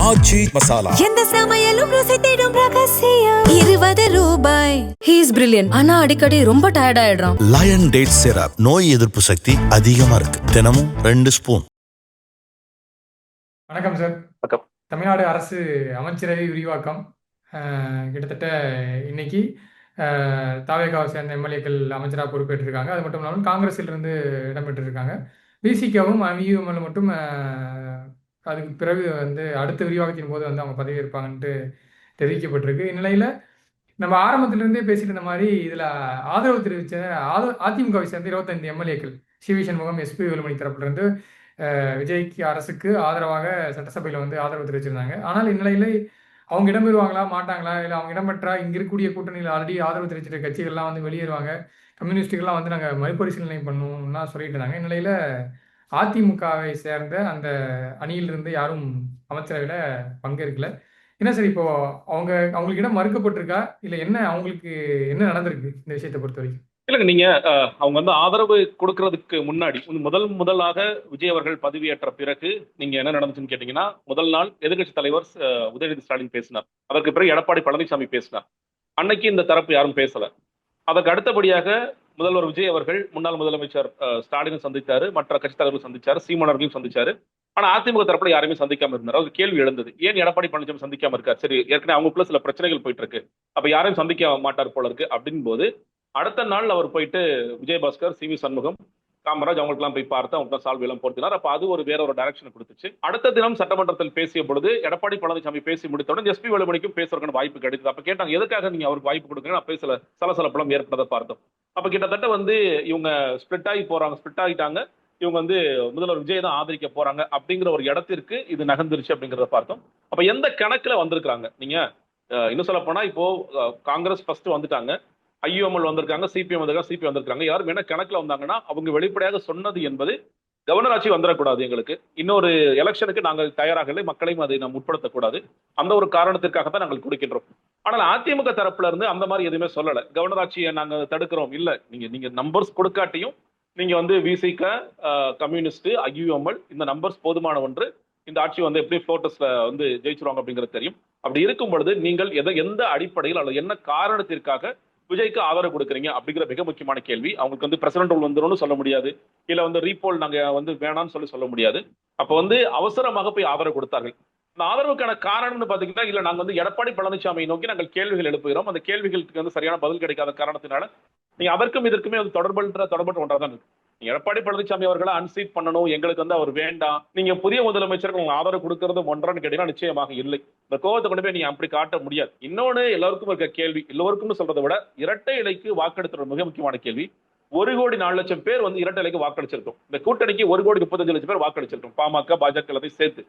ஆச்சி மசாலா. எந்த சமையலும் ருசி தேடும் ரகசியம். 20 ரூபாய். He is brilliant. ஆனா அடிக்கடி ரொம்ப டயர்ட் ஆயிடுறான். லயன் டேட் சிரப் நோய் எதிர்ப்பு சக்தி அதிகமா இருக்கு. தினமும் 2 ஸ்பூன். வணக்கம் சார். வணக்கம். தமிழ்நாடு அரசு அமைச்சரவை விரிவாக்கம் கிட்டத்தட்ட இன்னைக்கு தாவேகாவை சேர்ந்த எம்எல்ஏக்கள் அமைச்சராக பொறுப்பேற்றிருக்காங்க. அது மட்டும் இல்லாமல் காங்கிரஸிலிருந்து இடம்பெற்றிருக்காங்க. விசிகாவும் ஐயுஎம்எல் மட்டும் அதுக்கு பிறகு அடுத்த விரிவாக்கத்தின் போது அவங்க பதவியேற்பாங்கன்ட்டு தெரிவிக்கப்பட்டிருக்கு. இந்நிலையில் நம்ம ஆரம்பத்திலிருந்தே பேசிட்டு இருந்த மாதிரி இதில் ஆதரவு தெரிவித்த அதிமுகவை சேர்ந்த 25 எம்எல்ஏக்கள் சிவி சண்முகம், எஸ்பி வேலுமணி தரப்பிலிருந்து விஜய்க்கு அரசுக்கு ஆதரவாக சட்டசபையில் ஆதரவு தெரிவிச்சிருந்தாங்க. ஆனால் இந்நிலையில் அவங்க இடம்பெறுவாங்களா மாட்டாங்களா, இல்லை அவங்க இடம்பெற்றா இங்கே இருக்கக்கூடிய கூட்டணியில் ஆல்ரெடி ஆதரவு தெரிவிச்சிருக்க கட்சிகள்லாம் வெளியேறுவாங்க, கம்யூனிஸ்டுகள்லாம் நாங்கள் மறுபரிசீலனை பண்ணணும்னா சொல்லிட்டு இருந்தாங்க. இந்நிலையில் அதிமுகவை சேர்ந்த அந்த அணியிலிருந்து யாரும் அமைச்சரவையில் பங்கேற்கல. என்ன சார், இப்போ அவங்களுக்கு இடம் மறுக்கப்பட்டிருக்கா, இல்லை என்ன அவங்களுக்கு என்ன நடந்திருக்கு இந்த விஷயத்தை பொறுத்த வரைக்கும்? இல்லைங்க, நீங்க அவங்க ஆதரவு கொடுக்கறதுக்கு முன்னாடி முதலாக விஜய் அவர்கள் பதவியேற்ற பிறகு நீங்க என்ன நடந்துச்சுன்னு கேட்டீங்கன்னா, முதல் நாள் எதிர்கட்சி தலைவர் உதயநிதி ஸ்டாலின் பேசினார். அதற்கு பிறகு எடப்பாடி பழனிசாமி பேசினார். அன்னைக்கு இந்த தரப்பு யாரும் பேசல. அதற்கு அடுத்தபடியாக முதல்வர் விஜய் அவர்கள் முன்னாள் முதலமைச்சர் ஸ்டாலினை சந்திச்சாரு, மற்ற கட்சி தலைவர்கள் சந்திச்சாரு, சீமானவர்களையும் சந்திச்சாரு. ஆனா அதிமுக தரப்புல யாருமே சந்திக்காம இருந்தார். ஒரு கேள்வி எழுந்தது, ஏன் எடப்பாடி பழனிசாமி சந்திக்காம இருக்காரு? சரி, ஏற்கனவே அவங்களுக்குள்ள சில பிரச்சனைகள் போயிட்டு இருக்கு, அப்ப யாரையும் சந்திக்க மாட்டார் போல இருக்கு அப்படின் போது அடுத்த நாள் அவர் போயிட்டு விஜயபாஸ்கர், சிவி சண்முகம், காமராஜ் அவங்களுக்குலாம் போய் பார்த்து அவங்களுக்கு சால்வை எல்லாம் போர்த்தினார். அப்ப அது ஒரு வேற ஒரு டைரக்ஷன் கொடுத்துச்சு. அடுத்த தினம் சட்டமன்றத்தில் பேசிய பொழுது எடப்பாடி பழனிசாமி பேசி முடித்தவுடன் எஸ்பி வேலுமணிக்கும் பேசுறதுக்கான வாய்ப்பு கிடைத்தது. அப்ப கேட்டாங்க, எதுக்காக நீங்க அவருக்கு வாய்ப்பு கொடுக்குறீங்க? அப்ப சில சலசலப்பெல்லாம் ஏற்பட்டதை பார்த்தோம். அப்ப கிட்டத்தட்ட இவங்க ஸ்பிளிட் ஆகிட்டாங்க. இவங்க முதல்வர் விஜய் தான் ஆதரிக்க போறாங்க அப்படிங்கிற ஒரு இடத்திற்கு இது நகர்ந்துருச்சு அப்படிங்கிறத பார்த்தோம். அப்ப எந்த கணக்குல வந்திருக்காங்க? நீங்க இன்னும் சொல்ல போனா இப்போ காங்கிரஸ் ஃபர்ஸ்ட் வந்துட்டாங்க, ஐயுஎம்எல் வந்திருக்காங்க, சிபிஎம் வந்திருக்காங்க. யாரும் என்ன கணக்குல வந்தாங்கன்னா, அவங்க வெளிப்படையாக சொன்னது என்பது கவர்னர் ஆட்சி வந்துடக்கூடாது, எங்களுக்கு இன்னொரு எலெக்ஷனுக்கு நாங்கள் தயாராகலை, மக்களையும் அதை நாம் உட்படுத்தக்கூடாது, அந்த ஒரு காரணத்திற்காக தான் நாங்கள் கொடுக்கின்றோம். ஆனால் அதிமுக தரப்புல இருந்து அந்த மாதிரி எதுவுமே சொல்லல. கவர்னர் ஆட்சியை நாங்க தடுக்கிறோம் இல்ல, நீங்க நம்பர்ஸ் கொடுக்காட்டியும் நீங்க விசிக, கம்யூனிஸ்ட், ஐயுஎம்எல் இந்த நம்பர்ஸ் போதுமான ஒன்று, இந்த ஆட்சி எப்படி ஃப்ளோட்டஸ்ல ஜெயிச்சிருவாங்க அப்படிங்கிறது தெரியும். அப்படி இருக்கும் பொழுது நீங்கள் எந்த அடிப்படையில் அல்லது என்ன காரணத்திற்காக விஜய்க்கு ஆதரவு கொடுக்குறீங்க அப்படிங்கிற மிக முக்கியமான கேள்வி. அவங்களுக்கு பிரசிடென்ட் ரூல் வந்துரும்னு சொல்ல முடியாது, இல்ல ரீபோல் நாங்க வேணாம்னு சொல்ல முடியாது. அப்ப அவசரமாக போய் ஆதரவு கொடுத்தார்கள். அந்த ஆதரவுக்கான காரணம்னு பாத்தீங்கன்னா, இல்ல நாங்க எடப்பாடி பழனிசாமியை நோக்கி நாங்கள் கேள்விகள் எழுப்புகிறோம், அந்த கேள்விகளுக்கு சரியான பதில் கிடைக்காத காரணத்தினால நீங்க அதற்கும் இதற்குமே தொடர்பற்ற ஒன்றாதான் இருக்கு. எடப்பாடி பழனிசாமி அவர்களை அன்சீட் பண்ணணும், எங்களுக்கு அவர் வேண்டாம், நீங்க புதிய முதலமைச்சருக்கு உங்க ஆதரவு கொடுக்கறது ஒன்றான்னு கேட்டீங்கன்னா நிச்சயமாக இல்லை. இந்த கோவத்தை கொண்டு போய் நீங்க அப்படி காட்ட முடியாது. இன்னொன்னு எல்லாருக்கும் இருக்க கேள்வி, எல்லோருக்கும் சொல்றதை விட இரட்டை இலைக்கு வாக்கெடுத்த மிக முக்கியமான கேள்வி. 1,04,00,000 பேர் இரட்டை இலைக்கு வாக்களிச்சிருக்கோம். இந்த கூட்டணிக்கு 1,35,00,000 பேர் வாக்களிச்சிருக்கோம், பாமக பாஜக எல்லாத்தையும் சேர்த்து.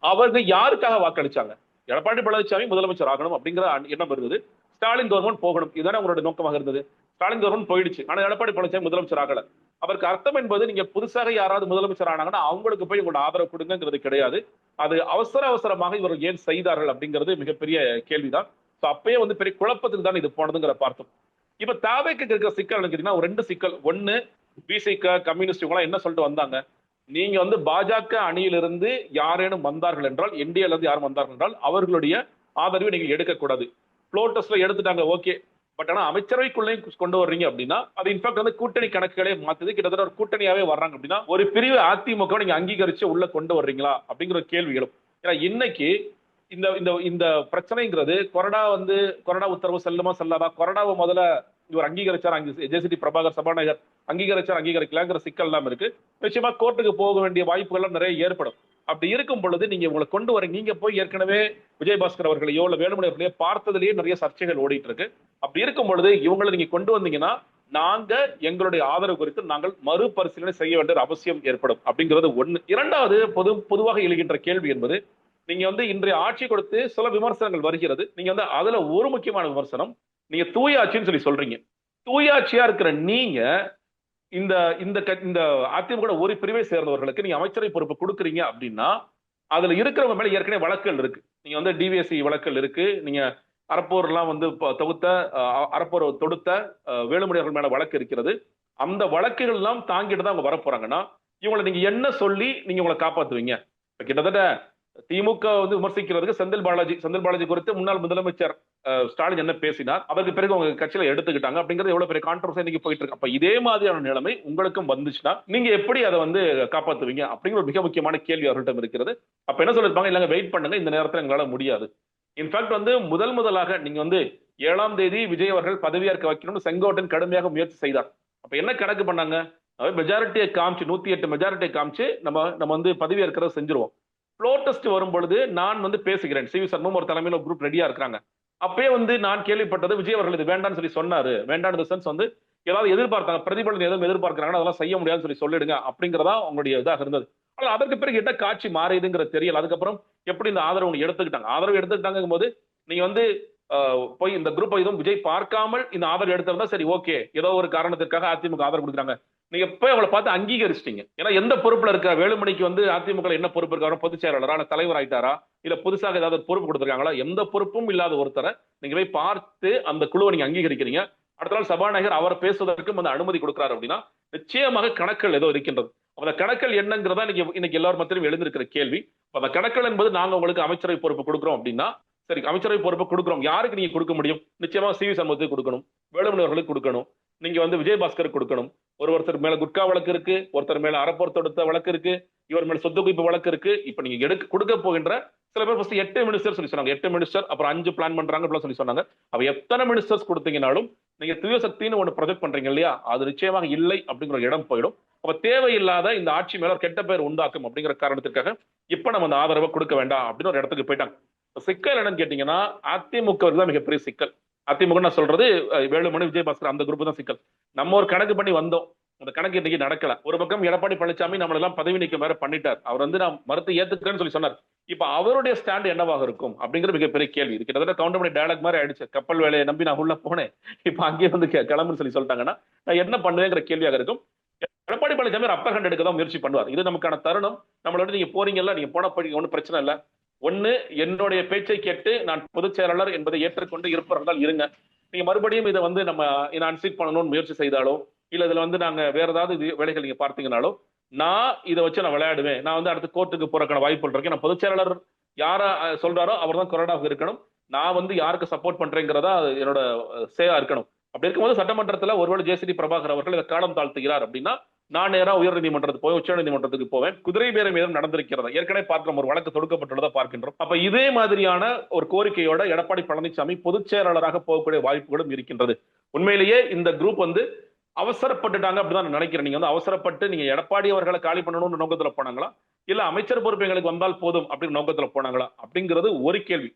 அவர்கள் யாருக்காக வாக்களிச்சாங்க? எடப்பாடி பழனிசாமி முதலமைச்சர் ஆகணும் அப்படிங்கிற எண்ணம் இருந்தது. ஸ்டாலின் கவர்மெண்ட் போகணும், இதுதானே அவங்களோட நோக்கமாக இருந்தது. ஸ்டாலின் கவர்மெண்ட் போயிடுச்சு, ஆனா எடப்பாடி பழனிசாமி முதலமைச்சர் ஆகல. அதற்கு அர்த்தம் என்பது, நீங்க புதுசாக யாராவது முதலமைச்சர் ஆனாங்கன்னா அவங்களுக்கு போய் உங்களோட ஆதரவு கொடுங்கிறது கிடையாது. அது அவசரமாக இவர்கள் ஏன் செய்தார்கள் அப்படிங்கிறது மிகப்பெரிய கேள்விதான். அப்பயே பெரிய குழப்பத்துக்கு தான் இது போனதுங்கிற பார்த்தோம். இப்ப தாவேக்கு இருக்கிற சிக்கல் கேட்டீங்கன்னா, ஒரு 2 சிக்கல். ஒண்ணு, பிசிக, கம்யூனிஸ்ட் என்ன சொல்லிட்டு வந்தாங்க, நீங்க பாஜக அணியிலிருந்து யாரேனும் வந்தார்கள் என்றால், என்டிஏல இருந்து யாரும் வந்தார்கள் என்றால் அவர்களுடைய ஆதரவை நீங்க எடுக்கக்கூடாது. புளோட்டஸ்ல எடுத்துட்டாங்க, ஓகே. பட் ஆனா அமைச்சரவைக்குள்ளே கொண்டு வர்றீங்க அப்படின்னா அது இன்ஃபேக்ட் கூட்டணி கணக்குகளே மாத்துது. கிட்டத்தட்ட ஒரு கூட்டணியாவே வர்றாங்க அப்படின்னா ஒரு பிரிவு அதிமுக நீங்க அங்கீகரிச்சு உள்ள கொண்டு வர்றீங்களா அப்படிங்கிற ஒரு கேள்வி எழும். ஏன்னா இன்னைக்கு இந்த பிரச்சனைங்கிறது கொறடா உத்தரவு செல்லுமா செல்லாதா, கொறடாவை முதல்ல இவர் அங்கீகரிச்சார், ஜேசிடி பிரபாகர் சபாநாயகர் அங்கீகரிக்கலாங்கிற சிக்கல் எல்லாம் இருக்கு. நிச்சயமா கோர்ட்டுக்கு போக வேண்டிய வாய்ப்புகள் நிறைய ஏற்படும். அப்படி இருக்கும் பொழுது நீங்க உங்களை கொண்டு வரீங்க, நீங்க போய் ஏற்கனவே விஜயபாஸ்கர் அவர்களையோ இல்ல வேலுமணி அவர்களையோ பார்த்ததுலயே நிறைய சர்ச்சைகள் ஓடிட்டு இருக்கு. அப்படி இருக்கும் பொழுது இவங்களை நீங்க கொண்டு வந்தீங்கன்னா நாங்க எங்களுடைய ஆதரவு குறித்து நாங்கள் மறுபரிசீலனை செய்ய வேண்டிய அவசியம் ஏற்படும் அப்படிங்கிறது ஒண்ணு. இரண்டாவது, பொதுவாக எழுகின்ற கேள்வி என்பது, நீங்க இன்றைய ஆட்சி கொடுத்து சில விமர்சனங்கள் வருகிறது. நீங்க அதுல ஒரு முக்கியமான விமர்சனம், நீங்க தூய ஆட்சின்னு சொல்றீங்க. தூய ஆட்சியா இருக்கிற நீங்க இந்த அதிமுக ஒரு பிரிவை சேர்ந்தவர்களுக்கு நீங்க அமைச்சரை பொறுப்பு கொடுக்குறீங்க அப்படின்னா அதுல இருக்கிறவங்க மேல ஏற்கனவே வழக்குகள் இருக்கு. நீங்க டிவிஎஸ்சி வழக்குகள் இருக்கு. நீங்க அறப்போர் எல்லாம் தொடுத்த வேலுமணி அவர்கள் மேல வழக்கு இருக்கிறது. அந்த வழக்குகள் எல்லாம் தாங்கிட்டு தான் அவங்க வர போறாங்கன்னா இவங்களை நீங்க என்ன சொல்லி நீங்க உங்களை காப்பாத்துவீங்க? கிட்டத்தட்ட திமுக வந்து விமர்சிக்கிறதுக்கு செந்தில் பாலாஜி குறித்து முன்னாள் முதலமைச்சர் ஸ்டாலின் என்ன பேசினார், அதற்கு பிறகு உங்க கட்சியில எடுத்துக்கிட்டாங்க அப்படிங்கிறது எவ்வளவு பெரிய கான்ட்ரவர்சி இன்னைக்கு போயிட்டு இருக்கு. அப்ப இதே மாதிரியான நிலைமை உங்களுக்கும் வந்துச்சுன்னா நீங்க எப்படி அதை வந்து காப்பாத்துவீங்க அப்படிங்கிற ஒரு மிக முக்கியமான கேள்வி அவர்களிடம் இருக்கிறது. அப்ப என்ன சொல்லிருப்பாங்க, இல்லங்க வெயிட் பண்ணுங்க, இந்த நேரத்தில் எங்களால முடியாது. இன்ஃபேக்ட் வந்து முதலாக நீங்க வந்து 7ஆம் தேதி விஜய் அவர்கள் பதவியேற்க வைக்கணும்னு செங்கோட்டன் கடுமையாக முயற்சி செய்தார். அப்ப என்ன கணக்கு பண்ணாங்க, மெஜாரிட்டியை காமிச்சு 108 மெஜாரிட்டியை காமிச்சு நம்ம வந்து பதவியேற்கிறத செஞ்சிருவோம். ஃப்ளோர் டெஸ்ட் வரும்பொழுது நான் வந்து பேசுகிறேன், சி வி சண்முகம் ஒரு தலைமையில் ஒரு குரூப் ரெடியா இருக்காங்க. அப்பயே வந்து நான் கேள்விப்பட்டது விஜய் அவர்கள் இது வேண்டாம்னு சொல்லி சொன்னாரு. வேண்டாம் சென்ஸ் வந்து ஏதாவது எதிர்பார்த்தாங்க, பிரதிபலன் எதுவும் எதிர்பார்க்கிறாங்க, அதெல்லாம் செய்ய முடியாதுன்னு சொல்லி சொல்லிடுங்க அப்படிங்கிறதா உங்களுடைய இதாக இருந்தது. ஆனால் அதற்கு பிறகு என்ன காட்சி மாறியதுங்கிற தெரியல. அதுக்கப்புறம் எப்படி இந்த ஆதரவு எடுத்துக்கிட்டாங்க, ஆதரவு எடுத்துக்கிட்டாங்க போது நீங்க வந்து போய் இந்த குரூப் எதுவும் விஜய் பார்க்காமல் இந்த ஆதரவு எடுத்திருந்தா சரி ஓகே, ஏதோ ஒரு காரணத்திற்காக அதிமுக ஆதரவு கொடுக்குறாங்க. நீங்க போய் அவளை பார்த்து அங்கீகரிச்சிட்டீங்க. ஏன்னா எந்த பொறுப்புல இருக்க வேலுமணிக்கு வந்து அதிமுக என்ன பொறுப்பு இருக்காரு, பொதுச் செயலாளரா, தலைவர் ஆயிட்டாரா, இல்ல புதுசாக ஏதாவது பொறுப்பு கொடுத்திருக்காங்களா, எந்த பொறுப்பும் இல்லாத ஒருத்தரை நீங்க போய் பார்த்து அந்த குழுவை நீங்க அங்கீகரிக்கிறீங்க. அடுத்த நாள் சபாநாயகர் அவர் பேசுவதற்கும் அந்த அனுமதி கொடுக்கிறார் அப்படின்னா நிச்சயமாக கணக்குகள் ஏதோ இருக்கின்றது. அந்த கணக்குகள் என்னங்கிறதா இன்னைக்கு எல்லாரும் மத்தியிலும் எழுந்திருக்கிற கேள்வி. அந்த கணக்குகள் என்பது நாங்க உங்களுக்கு அமைச்சரவை பொறுப்பு கொடுக்குறோம் அப்படின்னா சரி, அமைச்சரவை பொறுப்பு கொடுக்குறோம், யாருக்கு நீங்க கொடுக்க முடியும்? நிச்சயமா சி வி சண்முகத்துக்கு கொடுக்கணும், வேலுமணி அவர்களுக்கு கொடுக்கணும், நீங்க வந்து விஜயபாஸ்கருக்கு கொடுக்கணும். ஒருத்தர் மேல குட்கா வழக்கு இருக்கு, ஒருத்தர் மேல அறப்போர் தொடுத்த வழக்கு இருக்கு, இவர் மேல சொத்து குவிப்பு வழக்கு இருக்கு. இப்ப நீங்க கொடுக்க போகின்ற சில பேர் ஃபர்ஸ்ட் 8 மினிஸ்டர் சொல்லி சொன்னாங்க, 8 மினிஸ்டர் அப்புறம் 5 பிளான் பண்றாங்க சொல்லி சொன்னாங்க. அப்ப எத்தனை மினிஸ்டர்ஸ் கொடுத்தீங்கனாலும் நீங்க தூய சக்தின்னு ஒண்ணு ப்ரொஜெக்ட் பண்றீங்க இல்லையா, அது நிச்சயமாக இல்லை அப்படிங்கிற இடம் போயிடும். அப்ப தேவையில்லாத இந்த ஆட்சி மேல கெட்ட பேர் உண்டாக்கும் அப்படிங்கிற காரணத்திற்காக இப்ப நம்ம அந்த ஆதரவை கொடுக்க வேண்டாம் அப்படின்னு ஒரு இடத்துக்கு போயிட்டாங்க. சிக்கல் என்னன்னு கேட்டீங்கன்னா அதிமுக தான் மிகப்பெரிய சிக்கல். அதிமுக நான் சொல்றது வேலுமணி, விஜயபாஸ்கர் அந்த குரூப் தான் சிக்கல். நம்ம ஒரு கணக்கு பண்ணி வந்தோம், அந்த கணக்கு இன்னைக்கு நடக்கல. ஒரு பக்கம் எடப்பாடி பழனிசாமி நம்மள எல்லாம் பதவி நீக்கம் வேற பண்ணிட்டார். அவர் வந்து நான் மறுத்து ஏத்துக்கிறேன்னு சொல்லி சொன்னார். இப்ப அவருடைய ஸ்டாண்ட் என்னவாக இருக்கும் அப்படிங்கிற மிகப்பெரிய கேள்வி. இது கிட்டத்தட்ட கவுண்டமணி டயலாக் மாதிரி ஆயிடுச்சு. கப்பல் வேலையை நம்பி நான் உள்ள போனேன், இப்ப அங்கேயே வந்து கிளம்புன்னு சொல்லி சொல்லிட்டாங்கன்னா நான் என்ன பண்ணுவேங்கிற கேள்வியாக இருக்கும். எடப்பாடி பழனிசாமி அப்பர் ஹேண்ட் எடுக்க தான் முயற்சி பண்ணுவார். இது நமக்கான தருணம். நம்மளோட நீங்க போறீங்கல்ல, நீங்க போன ஒன்றும் பிரச்சனை இல்லை. ஒண்ணு, என்னுடைய பேச்சை கேட்டு நான் பொதுச் செயலாளர் என்பதை ஏற்றுக்கொண்டு இருப்பவர்கள் இருங்க. நீங்க மறுபடியும் இதை வந்து நம்ம அன்சீட் பண்ணணும்னு முயற்சி செய்தாலோ, இல்ல இதுல வந்து நாங்க வேற ஏதாவது வேலைகள் நீங்க பார்த்தீங்கன்னாலோ, நான் இதை வச்சு நான் விளையாடுவேன். நான் வந்து அடுத்து கோர்ட்டுக்கு போறதுக்கான வாய்ப்புகள் இருக்கு. நான் பொதுச் செயலாளர் யாரா சொல்றாரோ அவர் தான் கொறடாக இருக்கணும். நான் வந்து யாருக்கு சப்போர்ட் பண்றேங்கிறதா என்னோட சேயா இருக்கணும். அப்படி இருக்கும்போது சட்டமன்றத்துல ஒருவேளை ஜேசிடி பிரபாகர் அவர்கள் இதை காலம் தாழ்த்துகிறார் அப்படின்னா நான் நேரா உயர் நீதிமன்றத்துக்கு போய் உச்ச நீதிமன்றத்துக்கு போவேன். குதிரை பேரம் ஏதும் நடந்திருக்கிறதா ஏற்கனவே பார்க்கிறோம், ஒரு வழக்கு தொடுக்கப்பட்டுள்ளதா பார்க்கின்றோம். அப்ப இதே மாதிரியான ஒரு கோரிக்கையோட எடப்பாடி பழனிசாமி பொதுச் செயலாளராக போகக்கூடிய வாய்ப்புகளும் இருக்கின்றது. உண்மையிலேயே இந்த குரூப் வந்து அவசரப்பட்டுட்டாங்க அப்படிதான் நான் நினைக்கிறேன். நீங்க வந்து அவசரப்பட்டு நீங்க எடப்பாடி அவர்களை காலி பண்ணணும்னு நோக்கத்துல போனாங்களா, இல்ல அமைச்சர் பொறுப்பு எங்களுக்கு வந்தால் போதும் அப்படின்னு நோக்கத்துல போனாங்களா அப்படிங்கிறது ஒரு கேள்வி.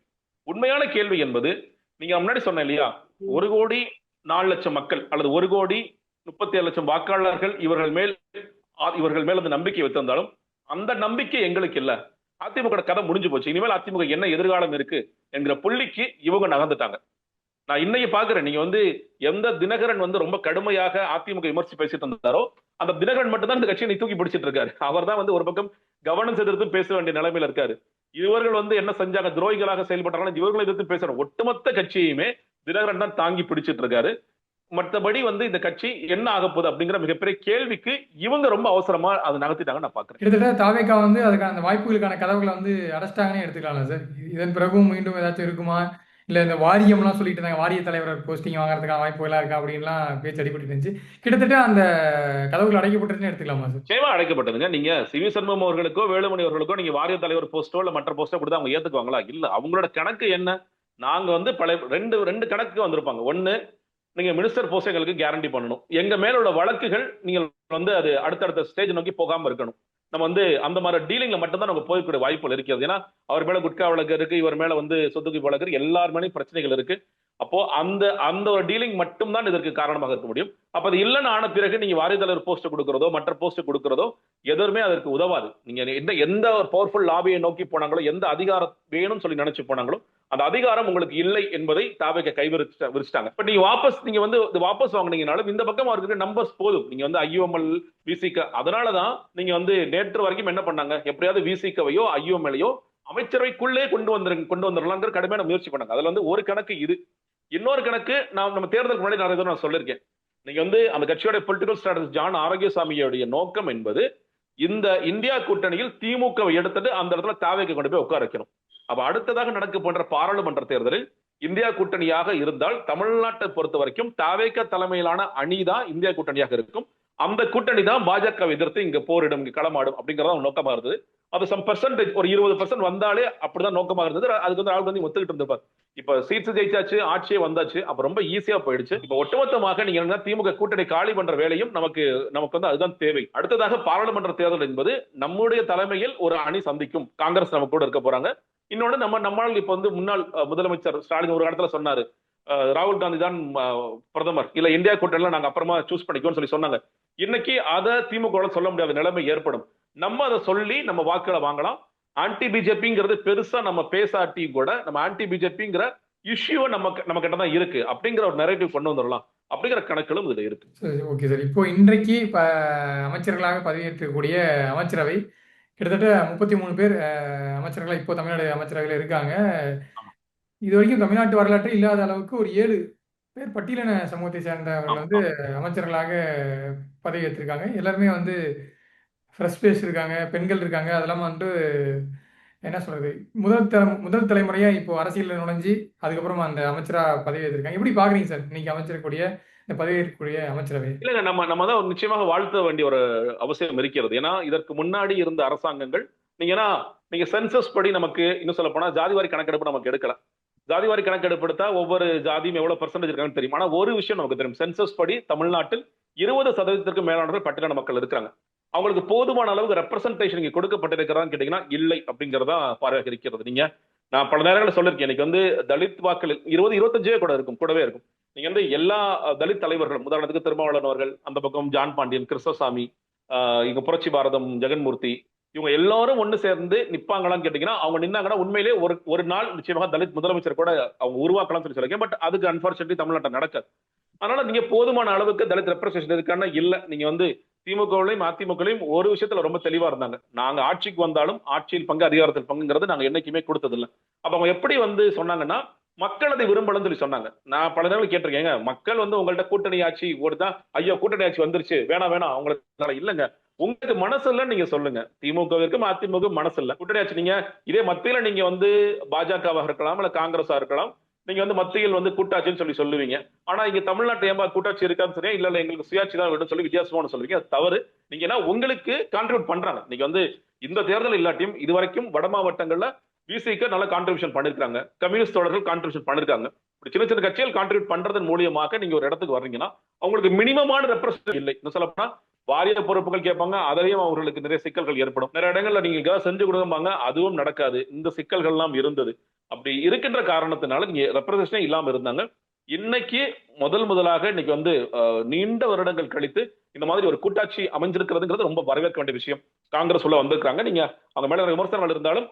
உண்மையான கேள்வி என்பது நீங்க முன்னாடி சொன்ன இல்லையா, 1,04,00,000 மக்கள் அல்லது 1,37,00,000 வாக்காளர்கள் இவர்கள் மேல் அந்த நம்பிக்கை வைத்திருந்தாலும் அந்த நம்பிக்கை எங்களுக்கு இல்ல. அதிமுக கதை முடிஞ்சு போச்சு. இனிமேல் அதிமுக என்ன எதிர்காலம் இருக்கு என்கிற புள்ளிக்கு இவங்க நகர்ந்துட்டாங்க. நான் இன்னைக்கு பாக்குறேன், நீங்க வந்து எந்த தினகரன் வந்து ரொம்ப கடுமையாக அதிமுக விமர்சி பேசிட்டு இருந்தாரோ அந்த தினகரன் மட்டும் தான் இந்த கட்சியை தூக்கி பிடிச்சிட்டு இருக்காரு. அவர் தான் வந்து ஒரு பக்கம் கவர்னன்ஸ் எதிர்த்து பேச வேண்டிய நிலைமையில இருக்காரு. இவர்கள் வந்து என்ன செஞ்சாங்க, துரோகிகளாக செயல்பட்டாங்க, இவர்களை எதிர்த்து பேசுற ஒட்டுமொத்த கட்சியுமே தினகரன் தான் தாங்கி பிடிச்சிட்டு இருக்காரு. மற்றபடி வந்து இந்த கட்சி என்ன ஆக போகுது அப்படிங்கிற மிகப்பெரிய கேள்விக்கு இவங்க ரொம்ப அவசரமா அதை நகர்த்திட்டாங்க நான் பாக்குறேன். கிட்டத்தட்ட தாவேகா வந்து அதுக்கான அந்த வாய்ப்புகளுக்கான கதவுகளை வந்து அடைச்சிட்டாங்கன்னு எடுத்துக்கலாம் சார். இதன் பிறகும் மீண்டும் ஏதாச்சும் இருக்குமா, இல்ல இந்த வாரியம்லாம் சொல்லிட்டு இருந்தாங்க, வாரிய தலைவர் போஸ்டிங் வாங்குறதுக்கான வாய்ப்புகளா இருக்கா அப்படின்லாம் பேச்சு அடிபட்டு இருந்துச்சு. கிட்டத்தட்ட அந்த கதவுகள் அடைக்கப்பட்டதுன்னு எடுத்துக்கலாமா சார்? நிச்சயமா அடைக்கப்பட்டதுங்க. நீங்க சி வி சண்முகம் அவர்களுக்கோ வேலுமணி அவர்களுக்கோ நீங்க வாரிய தலைவர் போஸ்டோ இல்ல மற்ற போஸ்டோ கொடுத்து அவங்க ஏத்துக்குவாங்களா? இல்ல. அவங்களோட கணக்கு என்ன, நாங்க வந்து ரெண்டு கணக்கு வந்திருப்பாங்க. ஒண்ணு, நீங்க மினிஸ்டர் போஸ்ட் எங்களுக்கு கேரண்டி பண்ணணும், எங்க மேல உள்ள வழக்குகள் நீங்க வந்து அது அடுத்தடுத்த ஸ்டேஜ் நோக்கி போகாம இருக்கணும். நம்ம வந்து அந்த மாதிரி டீலிங்ல மட்டும்தான் நம்ம போய்க்கூடிய வாய்ப்புகள் இருக்கிறது. ஏன்னா அவர் மேல குட்கா வழக்கு இருக்கு, இவர் மேல வந்து சொத்துக்கு வழக்கு இருக்கு, எல்லார் மேலேயும் பிரச்சனைகள் இருக்கு. அப்போ அந்த ஒரு டீலிங் மட்டும் தான் இதற்கு காரணமாக இருக்க முடியும். அப்ப அது இல்லைன்னு ஆன பிறகு நீங்க வாரிய தலைவர் போஸ்ட் கொடுக்கிறதோ மற்ற போஸ்ட் கொடுக்கிறதோ எதுவுமே அதற்கு உதவாது. நீங்க எந்த ஒரு பவர்ஃபுல் லாபியை நோக்கி போனாங்களோ, எந்த அதிகாரம் வேணும்னு சொல்லி நினைச்சு போனாங்களோ அந்த அதிகாரம் உங்களுக்கு இல்லை என்பதை தாவேகா விரிச்சிட்டாங்க. இப்ப நீங்க வந்து வாபஸ் வாங்கினீங்கனாலும் இந்த பக்கம் அவருக்கு நம்பர்ஸ் போதும். நீங்க வந்து ஐயுஎம்எல் விசிக, அதனாலதான் நீங்க வந்து நேற்று வரைக்கும் என்ன பண்ணாங்க, எப்படியாவது விசிகவையோ ஐயுஎம்எல்லையோ அமைச்சரவைக்குள்ளே கொண்டு வந்துடலாங்கிற கடுமையான முயற்சி பண்ணாங்க. அதுல வந்து ஒரு கணக்கு இது. இன்னொரு கணக்கு நம்ம தேர்தலுக்கு முன்னாடி நிறைய நான் சொல்லியிருக்கேன். நீங்க வந்து அந்த கட்சியோட பொலிட்டிக்கல் ஸ்ட்ராட்டஜி ஜான் ஆரோக்கியசாமியோடைய நோக்கம் என்பது இந்த இந்தியா கூட்டணியில் திமுகவை எடுத்துட்டு அந்த இடத்துல தாவேக்கு கொண்டு போய் உட்கார வைக்கணும். அப்ப அடுத்ததாக நடக்க போன்ற பாராளுமன்ற தேர்தலில் இந்தியா கூட்டணியாக இருந்தால் தமிழ்நாட்டை பொறுத்த வரைக்கும் தாவேக தலைமையிலான அணிதான் இந்தியா கூட்டணியாக இருக்கும். அந்த கூட்டணி தான் பாஜகவை எதிர்த்து இங்க போரிடும், இங்க களமாடும் அப்படிங்கறத நோக்கமா இருந்தது. அது சம் பெர்சன்டேஜ் ஒரு 20% வந்தாலே அப்படிதான் நோக்கமா இருந்தது. அதுக்கு வந்து ராகுல் காந்தி ஒத்துக்கிட்டு இருந்திருப்பார். இப்ப சீட்ஸ் ஜெயிச்சாச்சு, ஆட்சியே வந்தாச்சு, அப்ப ரொம்ப ஈஸியா போயிடுச்சு. இப்ப ஒட்டுமொத்தமாக நீங்க திமுக கூட்டணி காலி பண்ற வேலையும் நமக்கு வந்து அதுதான் தேவை. அடுத்ததாக பாராளுமன்ற தேர்தல் என்பது நம்முடைய தலைமையில் ஒரு அணி சந்திக்கும். காங்கிரஸ் நம்ம கூட இருக்க போறாங்க. இன்னொன்னு நம்மால் இப்ப வந்து முன்னாள் முதலமைச்சர் ஸ்டாலின் ஒரு இடத்துல சொன்னாரு, ராகுல் காந்தி தான் பிரதமர், இல்ல இந்தியா கூட்டணியில நாங்க அப்புறமா சூஸ் பண்ணிக்கோன்னு சொல்லி சொன்னாங்க. இன்னைக்கு அதை திமுக சொல்ல முடியாத நிலைமை ஏற்படும். நம்ம அதை சொல்லி நம்ம வாக்குகளை வாங்கலாம். ஆன்டி பிஜேபிங்கிறது பெருசா நம்ம பேசாட்டி கூட நம்ம ஆன்டி பிஜேபிங்கிற இஷ்யூ நம்ம கிட்ட தான் இருக்கு அப்படிங்கிற ஒரு நரேட்டிவ் கொண்டு வந்துடலாம் அப்படிங்கிற கணக்குகளும் இதுல இருக்கு. Okay sir. இப்போ இன்றைக்கு அமைச்சர்களாக பதவியேற்கக்கூடிய அமைச்சரவை கிட்டத்தட்ட 33 பேர் அமைச்சர்களாக இப்போ தமிழ்நாடு அமைச்சரவையில் இருக்காங்க. இது வரைக்கும் தமிழ்நாட்டு வரலாற்று இல்லாத அளவுக்கு ஒரு 7 பேர் பட்டியலின சமூகத்தை சேர்ந்தவர்கள் வந்து அமைச்சர்களாக பதவி ஏற்றிருக்காங்க. எல்லாருமே வந்து ஃப்ரெஷ் பேஸ் இருக்காங்க, பெண்கள் இருக்காங்க. அதெல்லாம் வந்து என்ன சொல்றது, முதல் தலைமுறையா இப்போ அரசியலில் நுழைஞ்சு அதுக்கப்புறம் அந்த அமைச்சரா பதவி ஏற்றிருக்காங்க. எப்படி பாக்குறீங்க சார் இன்னைக்கு அமைச்சரக்கூடிய இந்த பதவி ஏற்கக்கூடிய அமைச்சரவை? இல்லைங்க, நம்ம தான் நிச்சயமாக வாழ்த்த வேண்டிய ஒரு அவசியம் இருக்கிறது. ஏன்னா இதற்கு முன்னாடி இருந்த அரசாங்கங்கள் நீங்க சென்சஸ் படி நமக்கு இன்னும் சொல்ல போனா ஜாதிவாரி கணக்கெடுப்பு நமக்கு எடுக்கல. ஜாதிவாரி கணக்கெடுப்பு எடுத்தா ஒவ்வொரு ஜாதியும் எவ்வளவு பெர்சன்டேஜ் இருக்காங்கன்னு தெரியும். ஆனா ஒரு விஷயம் நமக்கு தெரியும், சென்சஸ் படி தமிழ்நாட்டில் 20% மேலானவர்கள் பட்டியலின மக்கள் இருக்காங்க. அவங்களுக்கு போதுமான அளவுக்கு ரெப்ரசன்டேஷன் இங்க கொடுக்கப்பட்டிருக்கிறதான்னு கேட்டீங்கன்னா இல்லை அப்படிங்கறதா பார்வையாக இருக்கிறது. நான் பல நேரங்களில் சொல்லியிருக்கேன், இன்னைக்கு வந்து தலித் வாக்கள் 20-25 கூட இருக்கும், கூடவே இருக்கும். நீங்க வந்து எல்லா தலித் தலைவர்களும், உதாரணத்துக்கு திருமாவளவன் அவர்கள், அந்த பக்கம் ஜான் பாண்டியன், கிருஷ்ணசாமி, இங்க புரட்சி பாரதம் ஜெகன்மூர்த்தி, இவங்க எல்லாரும் ஒண்ணு சேர்ந்து நிப்பாங்களான்னு கேட்டீங்கன்னா அவங்க நின்னாங்கன்னா உண்மையிலே ஒரு நாள் நிச்சயமாக தலித் முதலமைச்சர் கூட அவங்க உருவாக்கலாம் சொல்லி சொல்லிருக்கேன். பட் அதுக்கு அன்பார்ச்சுனேட்லி தமிழ்நாட்டில் நடக்காது. அதனால நீங்க போதுமான அளவுக்கு தலித் ரெப்ரசன்டேஷன் இருக்கான்னா இல்ல. நீங்க வந்து திமுகவிலையும் அதிமுகலையும் ஒரு விஷயத்துல ரொம்ப தெளிவா இருந்தாங்க, நாங்க ஆட்சிக்கு வந்தாலும் ஆட்சியில் பங்கு அதிகாரத்தில் பங்குங்கிறது நாங்க என்னைக்குமே கொடுத்ததில்லை. அப்ப அவங்க எப்படி வந்து சொன்னாங்கன்னா மக்கள் அதை விரும்பலன்னு சொல்லி சொன்னாங்க. நான் பல நேரம் கேட்டிருக்கேங்க, மக்கள் வந்து உங்கள்ட்ட கூட்டணி ஆட்சி ஒருதான், ஐயோ கூட்டணி ஆட்சி வந்துருச்சு வேணாம் அவங்களுக்கு இல்லைங்க, உங்களுக்கு மனசு இல்லைன்னு நீங்க சொல்லுங்க. திமுகவிற்கும் அதிமுக மனசு இல்ல, கூட்டணி ஆட்சி நீங்க இதே மத்தியில நீங்க வந்து பாஜகவாக இருக்கலாம் இல்ல காங்கிரஸா இருக்கலாம், நீங்க வந்து மத்தியில் வந்து கூட்டாட்சின்னு சொல்லுவீங்க. ஆனா இங்க தமிழ்நாட்டு ஏன்பா கூட்டாட்சி இருக்கான்னு சரியா இல்ல எங்களுக்கு சுயாட்சி தான் வேணும்னு சொல்லி வித்தியாசமான சொல்லுவீங்க. அது தவறு. நீங்க உங்களுக்கு கான்ட்ரிபியூட் பண்றாங்க. நீங்க வந்து இந்த தேர்தல் இல்லாட்டியும் இதுவரைக்கும் வட மாவட்டங்கள்ல பிசிக்கு நல்ல கான்ட்ரிபியூஷன் பண்ணிருக்காங்க, கம்யூனிஸ்ட் தோழர்கள் கான்ட்ரிபியூஷன் பண்ணிருக்காங்க. இப்படி சின்ன சின்ன கட்சிகள் கான்ட்ரிபியூட் பண்றதன் மூலியமாக நீங்க ஒரு இடத்துக்கு வர்றீங்கன்னா அவங்களுக்கு மினிமமான ரெப்ரசன்டேஷன் இல்லை. இன்னும் சொல்லப்போனா வாரிய பொறுப்புகள் கேட்பாங்க, அதிலையும் அவர்களுக்கு நிறைய சிக்கல்கள் ஏற்படும். நிறைய இடங்கள்ல நீங்க செஞ்சு கொடுப்பாங்க, அதுவும் நடக்காது. இந்த சிக்கல்கள் எல்லாம் இருந்தது. அப்படி இருக்கின்ற காரணத்தினால நீங்க ரெப்ரசன்டேஷனே இல்லாம இருந்தாங்க. இன்னைக்கு முதலாக இன்னைக்கு வந்து நீண்ட வருடங்கள் கழித்து இந்த மாதிரி ஒரு கூட்டாட்சி அமைஞ்சிருக்கிறதுங்கிறது ரொம்ப வரவேற்க வேண்டிய விஷயம். காங்கிரஸ் உள்ள வந்திருக்காங்க. நீங்க அவங்க மேல விமர்சனங்கள் இருந்தாலும்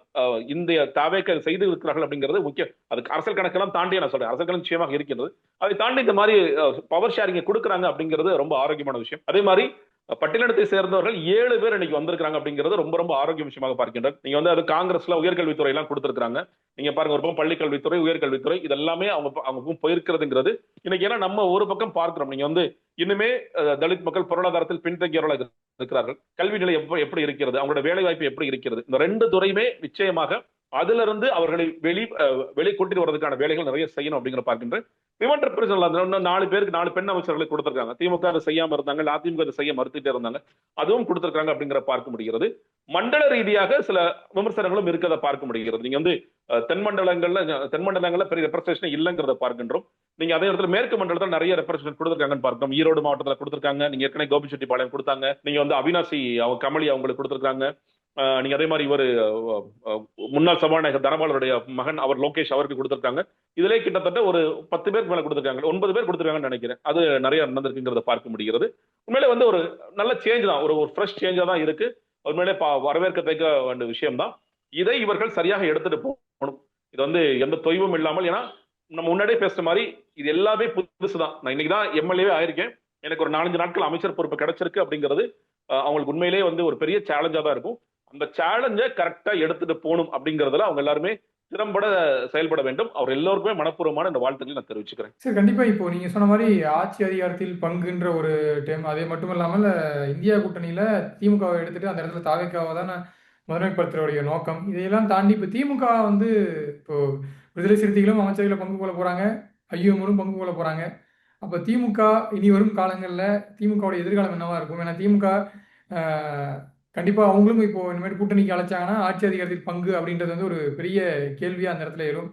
இந்த தாவேக்க செய்து இருக்கிறார்கள் அப்படிங்கிறது முக்கியம். அதுக்கு அரசியல் கணக்கெல்லாம் தாண்டி நான் சொல்றேன், அரசியல் கணக்கு நிச்சயமாக இருக்கின்றது. அதை தாண்டி இந்த மாதிரி பவர் ஷேரிங் கொடுக்குறாங்க அப்படிங்கிறது ரொம்ப ஆரோக்கியமான விஷயம். அதே மாதிரி பட்டியலினத்தை சேர்ந்தவர்கள் 7 பேர் இன்னைக்கு வந்திருக்காங்க அப்படிங்கிறது ரொம்ப ஆரோக்கிய விஷயமாக பார்க்கின்றனர். நீங்க வந்து அது காங்கிரஸ்ல உயர்கல்வித்துறை எல்லாம் கொடுத்திருக்காங்க. நீங்க பாருங்க, ஒரு பக்கம் பள்ளிக்கல்வித்துறை, உயர்கல்வித்துறை, இதெல்லாமே அவங்க போயிருக்கிறதுங்கிறது இன்னைக்கு. ஏன்னா நம்ம ஒரு பக்கம் பார்க்கிறோம், நீங்க வந்து இன்னுமே தலித் மக்கள் பொருளாதாரத்தில் பின்தங்கியவர்களாக இருக்கிறார்கள். கல்வி நிலை எப்படி இருக்கிறது, அவங்களோட வேலை வாய்ப்பு எப்படி இருக்கிறது, இந்த 2 துறையுமே நிச்சயமாக அதுல இருந்து அவர்களை வெளி கொண்டு வரதுக்கான வேலைகள் நிறைய செய்யணும் அப்படிங்கிற பார்க்கின்றேன். விமன் ரெப்ரசன்ட் 4 பேருக்கு 4 பெண் அமைச்சர்களை கொடுத்திருக்காங்க. திமுக அதை செய்யாம இருந்தாங்க, அதிமுக அதை செய்ய மறுத்துட்டே இருந்தாங்க, அதுவும் கொடுத்திருக்காங்க அப்படிங்கிற பார்க்க முடிகிறது. மண்டல ரீதியாக சில விமர்சனங்களும் இருக்கிறத பார்க்க முடிகிறது. நீங்க வந்து தென் மண்டலங்கள்ல பெரிய ரெப்ரசன்டேஷன் இல்லைங்கிறத பார்க்கின்றோம். நீங்க அதே இடத்துல மேற்கு மண்டலத்தில் நிறைய ரெப்ரசன்டேஷன் கொடுத்திருக்காங்கன்னு பார்க்கிறோம். ஈரோடு மாவட்டத்தில் கொடுத்திருக்காங்க, நீங்க ஏற்கனவே கோபிச்செட்டிப்பாளையம் கொடுத்தாங்க, நீங்க வந்து அவினாசி கமலி அவங்களுக்கு கொடுத்திருக்காங்க. நீங்க அதே மாதிரி இவர் முன்னாள் சபாநாயகர் தனபாலருடைய மகன் அவர் லோகேஷ் அவருக்கு கொடுத்திருக்காங்க. இதுல கிட்டத்தட்ட ஒரு 10 பேருக்கு மேல கொடுத்திருக்காங்க, 9 பேர் கொடுத்திருக்காங்கன்னு நினைக்கிறேன். அது நிறைய நடந்திருக்குங்கிறத பார்க்க முடிகிறது. உண்மையிலே வந்து ஒரு நல்ல சேஞ்ச் தான், ஒரு ஃப்ரெஷ் சேஞ்சா தான் இருக்கு. உண்மையிலே வரவேற்கத்தக்க வேண்டிய விஷயம் தான். இதை இவர்கள் சரியாக எடுத்துட்டு போகணும். இது வந்து எந்த தொய்வும் இல்லாமல், ஏன்னா நம்ம முன்னாடியே பேசுற மாதிரி இது எல்லாமே புதுசுதான். நான் இன்னைக்கு தான் எம்எல்ஏவே ஆயிருக்கேன், எனக்கு ஒரு 4-5 நாட்கள் அமைச்சர் பொறுப்பு கிடைச்சிருக்கு அப்படிங்கிறது அவங்களுக்கு உண்மையிலேயே வந்து ஒரு பெரிய சேலஞ்சா தான் இருக்கும். அந்த சேலஞ்சை கரெக்டா எடுத்துட்டு போகணும் அப்படிங்கறதுல அவங்க எல்லாருமே திறம்பட செயல்பட வேண்டும். அவர் எல்லோருக்குமே மனப்பூர்வமான இந்த வாழ்த்துக்களை நான் தெரிவிச்சுக்கிறேன். சரி, கண்டிப்பா இப்போ நீங்க சொன்ன மாதிரி ஆட்சி அதிகாரத்தில் பங்குன்ற ஒரு டேம், அதே மட்டும் இல்லாமல் இந்தியா கூட்டணியில திமுகவை எடுத்துட்டு அந்த இடத்துல தாவேக்காவை தானே முதன்மைப்படுத்துறவுடைய நோக்கம். இதையெல்லாம் தாண்டி இப்போ திமுக வந்து இப்போ விடுதலை சிறுத்தைகளும் அமைச்சர்களை பங்கு கொள்ள போறாங்க, ஐயோமரும் பங்கு கொள்ள போறாங்க. அப்போ திமுக இனி வரும் காலங்களில் திமுகவுடைய எதிர்காலம் என்னவா இருக்கும்? ஏன்னா திமுக கண்டிப்பாக அவங்களும் இப்போ இனிமேல் கூட்டணிக்கு அழைச்சாங்கன்னா ஆட்சி அதிகாரத்தில் பங்கு அப்படின்றது வந்து ஒரு பெரிய கேள்வியாக அந்த இடத்துல எழும்.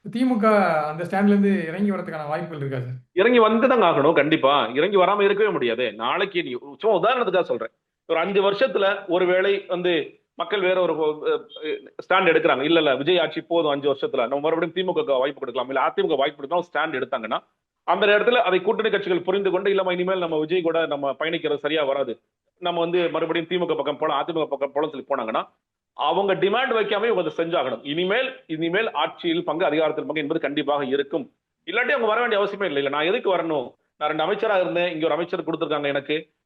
திமுக அந்த ஸ்டாண்ட்லேருந்து இறங்கி வரதுக்கான வாய்ப்புகள் இருக்கா சார்? இறங்கி வந்துதாங்க ஆகணும். கண்டிப்பா இறங்கி வராம இருக்கவே முடியாது. நாளைக்கு நீ சும்மா உதாரணத்துக்காக சொல்றேன், ஒரு 5 வருஷத்துல ஒருவேளை வந்து மக்கள் வேற ஒரு ஸ்டாண்ட் எடுக்கிறாங்க, இல்ல விஜய் ஆட்சி போதும் 5 வருஷத்துல நம்ம மறுபடியும் திமுக வாய்ப்பு கொடுக்கலாம், இல்ல அதிமுக வாய்ப்பு கொடுக்கலாம் ஸ்டாண்ட் எடுத்தாங்கன்னா, அந்த நேரத்துல அதை கூட்டணி கட்சிகள் புரிந்து கொண்டு இல்லமா இனிமேல் நம்ம விஜய் கூட நம்ம பயணிக்கிறது சரியா வராது, நம்ம வந்து மறுபடியும் திமுக பக்கம் போலாம் அதிமுக பக்கம் போலாம் சொல்லி போனாங்கன்னா அவங்க டிமாண்ட் வைக்காம இவங்க செஞ்சாகணும். இனிமேல் ஆட்சியில் பங்கு அதிகாரத்தில் பங்கு என்பது கண்டிப்பாக இருக்கும். இல்லாட்டி அவங்க வர வேண்டிய அவசியமே இல்லை. நான் எதுக்கு வரணும்? நான் 2 அமைச்சரா இருந்தேன், இங்க ஒரு அமைச்சர் கொடுத்துருக்காங்க,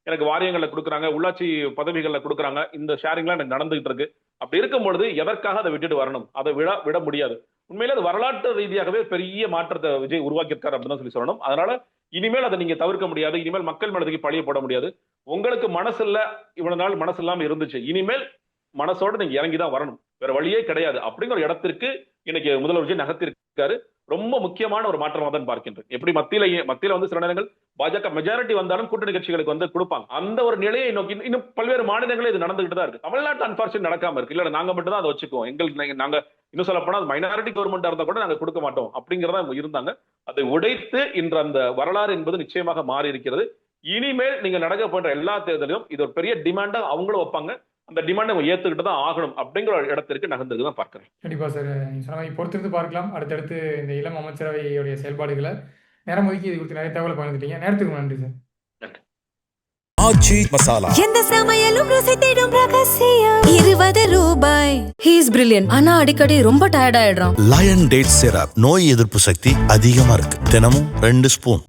எனக்கு வாரியங்கள்ல கொடுக்குறாங்க, உள்ளாட்சி பதவிகள்ல கொடுக்குறாங்க, இந்த ஷேரிங்லாம் எனக்கு நடந்துகிட்டு இருக்கு. அப்படி இருக்கும்பொழுது எதற்காக அதை விட்டுட்டு வரணும்? அதை விட முடியாது. உண்மையிலே அது வரலாற்று ரீதியாகவே பெரிய மாற்றத்தை விஜய் உருவாக்கியிருக்காரு அப்படின்னு சொல்லி சொல்லணும். அதனால இனிமேல் அதை நீங்க தவிர்க்க முடியாது. இனிமேல் மக்கள் மனதுக்கு பழிய போட முடியாது. உங்களுக்கு மனசு இல்ல, இவ்வளவு நாள் மனசு இல்லாம இருந்துச்சு, இனிமேல் மனசோட நீங்க இறங்கிதான் வரணும், வேற வழியே கிடையாது அப்படிங்கிற இடத்திற்கு இன்னைக்கு முதல்வர் விஜய் நகர்த்திருக்காரு. ரொம்ப முக்கியமான ஒரு மாற்றமாக தான் பார்க்கின்றேன். எப்படி மத்தியில வந்து சில நேரங்கள் பாஜக மெஜாரிட்டி வந்தாலும் கூட்டணி கட்சிகளுக்கு வந்து கொடுப்பாங்க, அந்த ஒரு நிலையை நோக்கி இன்னும் பல்வேறு மாநிலங்களே இது நடந்துகிட்டு தான் இருக்கு. தமிழ்நாட்டு அன்பார்ச்சுனேட் நடக்காம இருக்கு. இல்ல நாங்க மட்டும் தான் அதை வச்சுக்குவோம், நாங்க இன்னும் சொல்ல போனா மைனாரிட்டி கவர்மெண்டா இருந்தா கூட நாங்க கொடுக்க மாட்டோம் அப்படிங்கிறதா இருந்தாங்க. அதை உடைத்து இன்று அந்த வரலாறு என்பது நிச்சயமாக மாறி இருக்கிறது. இனிமேல் நீங்க நடக்க போன்ற எல்லா தேர்தலையும் இது ஒரு பெரிய டிமாண்டா அவங்களும் வைப்பாங்க. அந்த டிமாண்டை ஏத்துக்கிட்டு தான் ஆகணும் அப்படிங்கிற ஒரு இடத்திற்கு நகர்ந்துருக்கு தான் பார்க்கிறேன். கண்டிப்பா சார், நீங்க சொன்ன மாதிரி பொறுத்திருந்து பார்க்கலாம். அடுத்தடுத்து இந்த இளம் அமைச்சரவையுடைய செயல்பாடுகளை நேரம் ஒதுக்கி இது குறித்து நிறைய தகவலை பகிர்ந்துட்டீங்க. நேரத்துக்கு நன்றி சார். ஆச்சி மசாலா, எந்த சமையலும் ருசி தேடும் ரகசியம். 20 ரூபாய். ஹி இஸ் பிரில்லியன்ட், ஆனா அடிக்கடி ரொம்ப டயர்ட் ஆயிடுறான். லயன் டேட் சிரப் நோய் எதிர்ப்பு சக்தி அதிகமா இருக்கு. தினமும் 2 ஸ்பூன்.